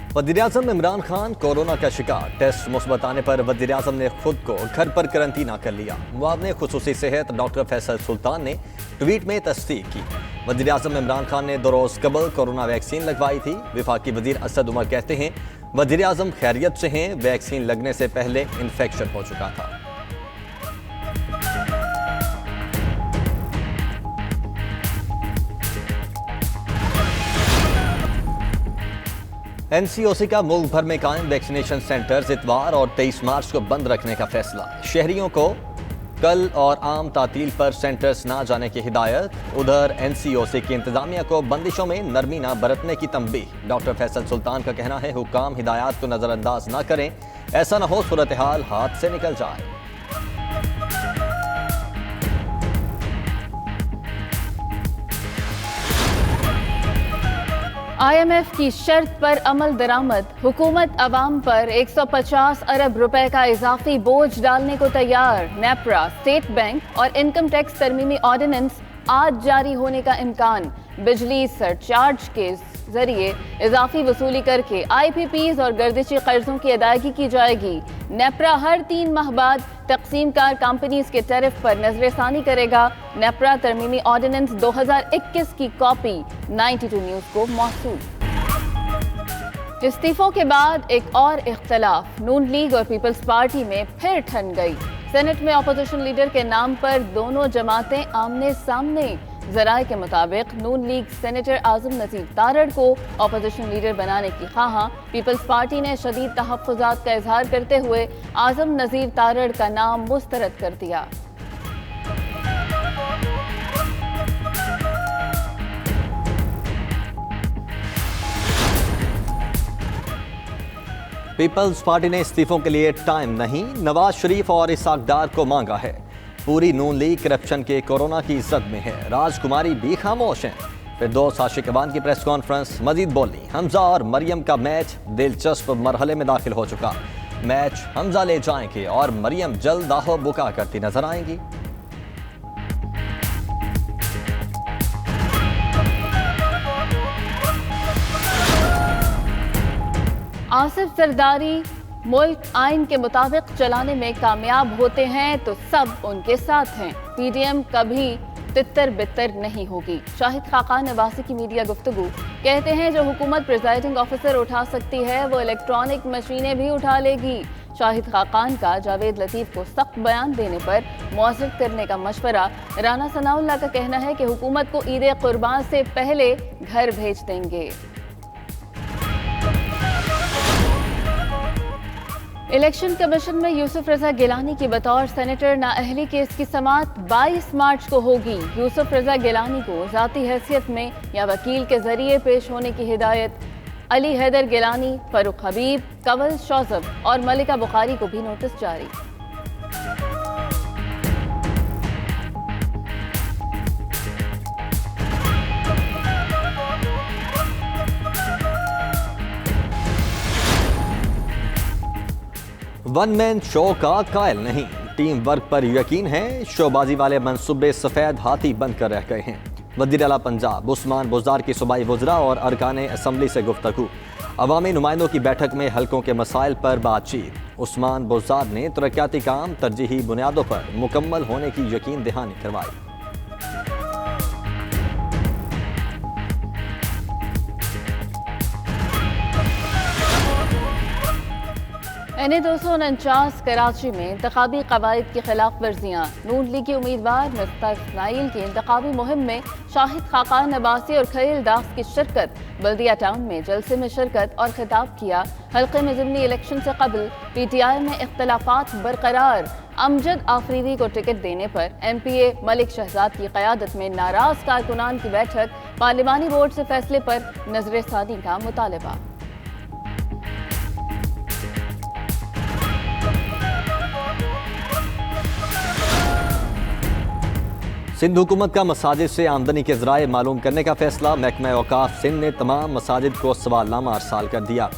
वज़ीर-ए-आज़म इमरान खान कोरोना का शिकार, टेस्ट मुस्बत आने पर वज़ीर-ए-आज़म ने खुद को घर पर करंटीना कर लिया। मुआवने खुसूसी सेहत डॉक्टर फैसल सुल्तान ने ट्वीट में तस्दीक की। वज़ीर-ए-आज़म इमरान खान ने 2 रोज़ कबल कोरोना वैक्सीन लगवाई थी। वफाकी वज़ीर असद उमर कहते हैं, वज़ीर-ए-आज़म खैरियत से हैं, वैक्सीन लगने से पहले इन्फेक्शन हो चुका था। NCOC का मुल्क भर में कायम वैक्सीनेशन सेंटर्स इतवार और 23 मार्च को बंद रखने का फैसला। शहरियों को कल और आम तातील पर सेंटर्स ना जाने की हिदायत। उधर NCOC की इंतजामिया को बंदिशों में नरमी ना बरतने की तंबीह। डॉक्टर फैसल सुल्तान का कहना है, हुक्काम हिदायत को नजरअंदाज ना करें, ऐसा न हो सूरत हाल हाथ से निकल जाए। IMF की शर्त पर अमल दरामद। हुकूमत अवाम पर 150 अरब रुपए का इजाफी बोझ डालने को तैयार। नेपरा, स्टेट बैंक और इनकम टैक्स तरमीमी ऑर्डिनेंस आज जारी होने का इम्कान। बिजली सरचार्ज के जरिए इजाफी वसूली करके IPPs और गर्दिशी कर्जों की अदायगी की जाएगी। नेपरा हर 3 माह बाद तकसीम कार कंपनीज के टैरिफ पर नजरसानी करेगा। नेपरा तरमीमी ऑर्डिनेंस 2021 की कॉपी 92 न्यूज को मौसूल। इस्तीफों के बाद एक और इख्तलाफ, नून लीग और पीपल्स पार्टी में फिर ठन गई। सेनेट में अपोजिशन लीडर के नाम पर दोनों जमातें आमने सामने। जराए के मुताबिक नून लीग सेनेटर आजम नजीर तारड़ को अपोजिशन लीडर बनाने की ख्वाह। पीपल्स पार्टी ने शदीद तहफ्फुजात का इजहार करते हुए आजम नजीर तारड़ का नाम मुस्तरद कर दिया। पीपल्स पार्टी ने इस्तीफों के लिए टाइम नहीं, नवाज शरीफ और इसाक डार को मांगा है। पूरी नून लीग करप्शन के कोरोना की जद में है। राजकुमारी भी खामोश हैं। फिर दोस्त आशिक अबान की प्रेस कॉन्फ्रेंस, मजीद बोली, हमजा और मरियम का मैच दिलचस्प मरहले में दाखिल हो चुका। मैच हमजा ले जाएंगे और मरियम जल्द दाहो बुका करती नजर आएंगी। आसिफ जरदारी मुल्क आइन के मुताबिक चलाने में कामयाब होते हैं तो सब उनके साथ हैं। PDM कभी तितर बितर नहीं होगी। शाहिद खाकान अब्बासी की मीडिया गुफ्तगू, कहते हैं जो हुकूमत प्रिजाइडिंग ऑफिसर उठा सकती है वो इलेक्ट्रॉनिक मशीनें भी उठा लेगी। शाहिद खाकान का जावेद लतीफ को सख्त बयान देने पर मौजूद करने का मशवरा। राना सनाउल्लाह का कहना है कि हुकूमत को ईद कुर्बान से पहले घर भेज देंगे। इलेक्शन कमीशन में यूसुफ रजा गिलानी की बतौर सेनेटर नाअहली केस की समाअत 22 मार्च को होगी। यूसुफ रजा गिलानी को ज़ाती हैसियत में या वकील के जरिए पेश होने की हिदायत। अली हैदर गिलानी, फरूक हबीब, कंवल शौजब और मलिका बुखारी को भी नोटिस जारी। वन मैन शो का कायल नहीं, टीम वर्क पर यकीन है। शोबाजी वाले मंसूबे सफेद हाथी बनकर रह गए हैं। वज़ीर आला पंजाब उस्मान बुज़दार की सूबाई वज़रा और अरकान असम्बली से गुफ्तगू। अवामी नुमाइंदों की बैठक में हल्कों के मसाइल पर बातचीत। उस्मान बुज़दार ने तरक्याती काम तरजीही बुनियादों पर मुकम्मल होने की यकीन दहानी करवाई। NA-249 कराची में इंतखाबी कवायद की खिलाफ वर्जियाँ। नून लीग के उम्मीदवार मिफ्ताह इस्माइल की इंतखाबी मुहिम में शाहिद खाकान अब्बासी और खलील दास की शिरकत। बल्दिया टाउन में जलसे में शिरकत और खिताब किया। हल्के में ज़िमनी इलेक्शन से कबल PTI में इख्तलाफात बरकरार। अमजद आफरीदी को टिकट देने पर MPA मलिक शहजाद की क़यादत में नाराज कारकुनान की बैठक। पार्लिमानी बोर्ड से फैसले पर नजरसानी का मुतालबा। सिंध हुकूमत का मसाजिद से आमदनी के ज़राए मालूम करने का फैसला। महकमा औकाफ सिंध ने तमाम मसाजिद को सवालनामा अरसाल कर दिया।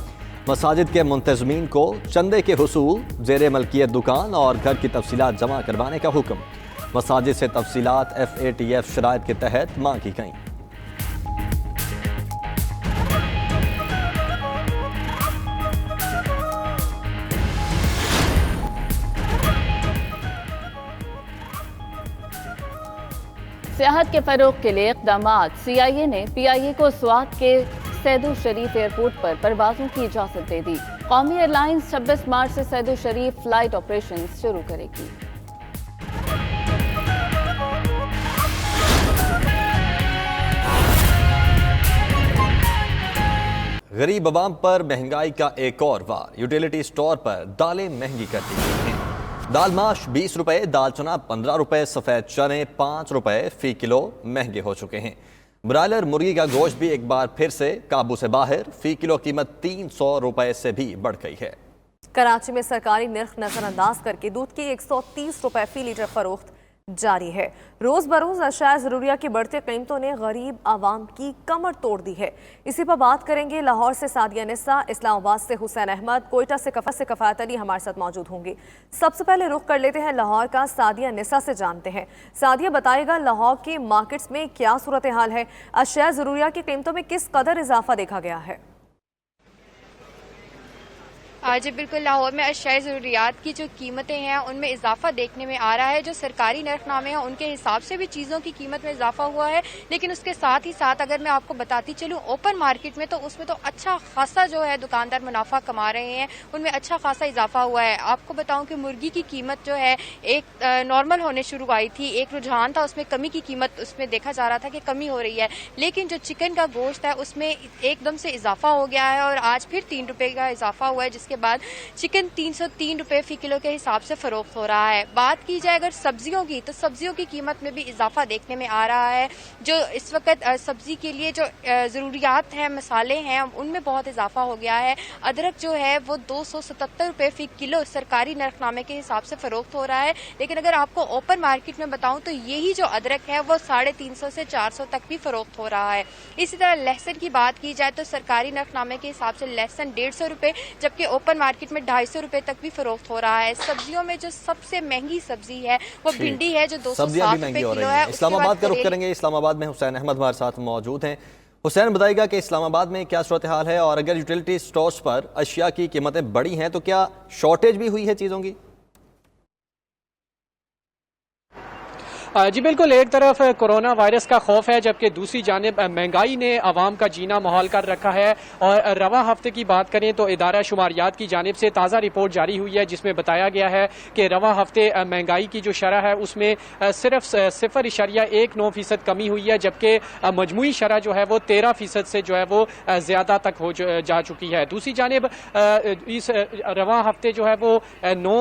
मसाजिद के मुंतज़मीन को चंदे के हुसूल, ज़ेर मलकियत दुकान और घर की तफसीलात जमा करवाने का हुक्म। मसाजिद से तफसीलात FATF शराइत के तहत मांगी गईं। सियाहत के फरोग के लिए इक़दाम। CIA ने PIA को स्वात के सैदू शरीफ एयरपोर्ट पर परवाजों की इजाजत दे दी। कौमी एयरलाइंस 26 मार्च से सैदू शरीफ फ्लाइट ऑपरेशन शुरू करेगी। गरीब आवाम पर महंगाई का एक और वार। यूटिलिटी स्टोर पर दालें महंगी कर दी गई हैं। दाल माश 20 रुपए, दाल चना 15 रुपए, सफ़ेद चने 5 रुपए फी किलो महंगे हो चुके हैं। ब्रायलर मुर्गी का गोश्त भी एक बार फिर से काबू से बाहर, फी किलो कीमत 300 रुपए से भी बढ़ गई है। कराची में सरकारी निर्ख नजरअंदाज करके दूध की 130 रुपए फी लीटर फरोख्त जारी है। रोज बरोज अशिया ज़रूरिया की बढ़ती कीमतों ने गरीब आवाम की कमर तोड़ दी है। इसी पर बात करेंगे। लाहौर से सादिया निसा, इस्लामाबाद से हुसैन अहमद, कोयटा से कफायत अली हमारे साथ मौजूद होंगे। सबसे पहले रुख कर लेते हैं लाहौर का। सादिया निसा से जानते हैं। सादिया, बताइएगा लाहौर के मार्केट्स में क्या सूरत हाल है? अशिया ज़रूरिया की कीमतों में किस कदर इजाफा देखा गया है? जी बिल्कुल, लाहौर में अशिया ज़रूरियात की जो कीमतें हैं उनमें इजाफा देखने में आ रहा है। जो सरकारी नरखनामे हैं उनके हिसाब से भी चीज़ों की कीमत में इजाफा हुआ है, लेकिन उसके साथ ही साथ अगर मैं आपको बताती चलूँ ओपन मार्केट में, तो उसमें तो अच्छा खासा जो है दुकानदार मुनाफा कमा रहे हैं, उनमें अच्छा खासा इजाफा हुआ है। आपको बताऊँ कि मुर्गी की कीमत जो है एक नॉर्मल होने शुरू आई थी, एक रुझान था उसमें कमी की कीमत उसमें देखा जा रहा था कि कमी हो रही है, लेकिन जो चिकन का गोश्त है उसमें एकदम से इजाफा हो गया है और आज फिर 3 रुपये का इजाफा हुआ है, जिसके बाद चिकन 303 रुपए फी किलो के हिसाब से फरोख्त हो रहा है। बात की जाए अगर सब्जियों की, तो सब्जियों की कीमत में भी इजाफा देखने में आ रहा है। जो इस वक्त सब्जी के लिए जो ज़रूरियात हैं, मसाले हैं, उनमें बहुत इजाफा हो गया है। अदरक जो है वो 277 रुपए फी किलो सरकारी नरखनामे के हिसाब से फरोख्त हो रहा है, लेकिन अगर आपको ओपन मार्केट में बताऊं तो यही जो अदरक है वो 350 से 400 तक भी फरोख्त हो रहा है। इसी तरह लहसुन की बात की जाए तो सरकारी नरखनामे के हिसाब से लहसुन 150 रुपए, जबकि ओपन मार्केट में 250 रुपए तक भी फरोख्त हो रहा है। सब्जियों में जो सबसे महंगी सब्जी है वो भिंडी है, जो 260 रुपए किलो है। इस्लामाबाद का रुख करेंगे। इस्लामाबाद में हुसैन अहमद हमारे साथ मौजूद हैं। हुसैन, बताइएगा कि इस्लामाबाद में क्या सूरत हाल है, और अगर यूटिलिटी स्टोर्स पर अशिया की कीमतें बढ़ी हैं तो क्या शॉर्टेज भी हुई है चीज़ों की? जी बिल्कुल, एक तरफ कोरोना वायरस का खौफ है, जबकि दूसरी जानिब महंगाई ने आवाम का जीना मुहाल कर रखा है। और रवा हफ्ते की बात करें तो इदारा शुमारियात की जानिब से ताज़ा रिपोर्ट जारी हुई है, जिसमें बताया गया है कि रवा हफ्ते महंगाई की जो शरह है उसमें सिर्फ 0.19% कमी हुई है, जबकि मजमूई शरह जो है वो 13% से जो है वो ज़्यादा तक हो जा चुकी है। दूसरी जानिब इस रवा हफ्ते जो है वो 9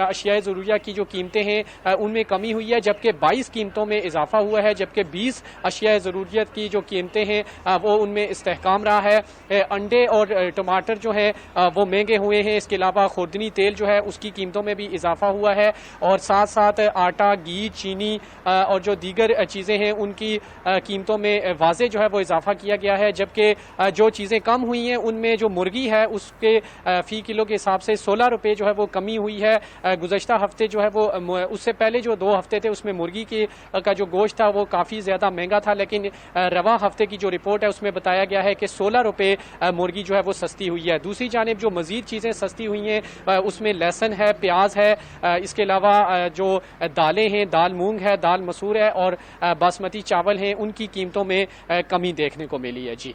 अशिया ज़रूरिया की जो कीमतें हैं उनमें कमी हुई है, जबकि 22 कीमतों में इजाफा हुआ है, जबकि 20 अशिया ज़रूरियत की जो कीमतें हैं वो उनमें इस्तेहकाम रहा है। अंडे और टमाटर जो है वो महंगे हुए हैं। इसके अलावा खुर्दनी तेल जो है उसकी कीमतों में भी इजाफा हुआ है, और साथ साथ आटा, घी, चीनी और जो दीगर चीज़ें हैं उनकी कीमतों में वाज़े जो है वो इजाफा किया गया है। जबकि जो चीज़ें कम हुई हैं उनमें जो मुर्गी है उसके फ़ी किलो के हिसाब से 16 रुपये जो है वो कमी हुई है। गुज़श्ता हफ्ते जो है वो उससे पहले जो 2 हफ्ते थे उसमें मुर्गी का जो गोश्त था वो काफ़ी ज़्यादा महंगा था, लेकिन रवा हफ्ते की जो रिपोर्ट है उसमें बताया गया है कि 16 रुपये मुर्गी जो है वो सस्ती हुई है। दूसरी जानिब जो मज़ीद चीज़ें सस्ती हुई हैं उसमें लहसुन है, प्याज है, इसके अलावा जो दालें हैं, दाल मूंग है, दाल मसूर है और बासमती चावल हैं, उनकी कीमतों में कमी देखने को मिली है। जी